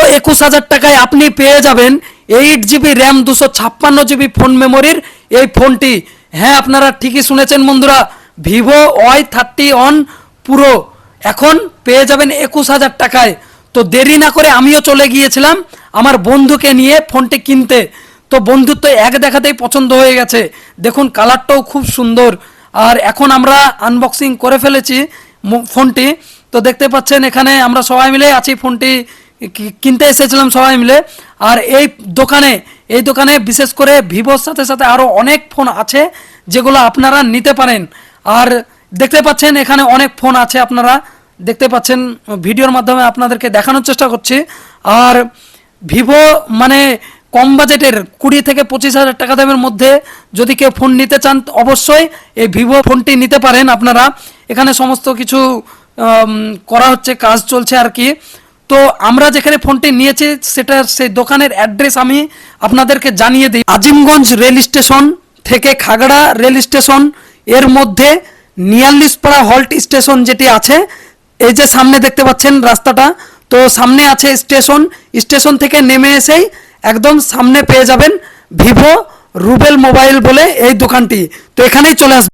21,000 টাকায় আপনি পেয়ে যাবেন 8 GB র্যাম 256 GB ফোন মেমোরির এই ফোনটি। হ্যাঁ, আপনারা ঠিকই শুনেছেন বন্ধুরা, ভিভো Y30 অন পুরো এখন পেয়ে যাবেন 21,000 টাকায়। তো দেরি না করে আমিও চলে গিয়েছিলাম আমার বন্ধুকে নিয়ে ফোনটি কিনতে। তো বন্ধুর তো এক দেখাতেই পছন্দ হয়ে গেছে, দেখুন কালারটাও খুব সুন্দর। আর এখন আমরা আনবক্সিং করে ফেলেছি ফোনটি। তো দেখতে পাচ্ছেন এখানে আমরা সবাই মিলে আছি, ফোনটি কিনতে এসেছিলাম সবাই মিলে। আর এই দোকানে বিশেষ করে ভিভোর সাথে সাথে আরও অনেক ফোন আছে যেগুলো আপনারা নিতে পারেন। আর দেখতে পাচ্ছেন এখানে অনেক ফোন আছে, আপনারা দেখতে পাচ্ছেন, ভিডিওর মাধ্যমে আপনাদেরকে দেখানোর চেষ্টা করছি। আর ভিভো মানে কম বাজেটের 20 থেকে 25,000 টাকা দামের মধ্যে যদি কেউ ফোন নিতে চান অবশ্যই এই ভিভো ফোনটি নিতে পারেন আপনারা। এখানে সমস্ত কিছু করা হচ্ছে, কাজ চলছে আর কি। তো আমরা যেখানে ফোনটি নিয়েছি সেটা সেই দোকানের অ্যাড্রেস আমি আপনাদেরকে জানিয়ে দিই। আজিমগঞ্জ রেল স্টেশন থেকে খাগড়া রেল স্টেশন এর মধ্যে নিয়াল্লিশপাড়া হল্ট স্টেশন যেটি আছে, এই যে সামনে দেখতে পাচ্ছেন রাস্তাটা, তো সামনে আছে স্টেশন থেকে নেমে এসেই একদম সামনে পেয়ে যাবেন ভিভো রুবেল মোবাইল বলে এই দোকানটি। তো এখানেই চলে আসবেন।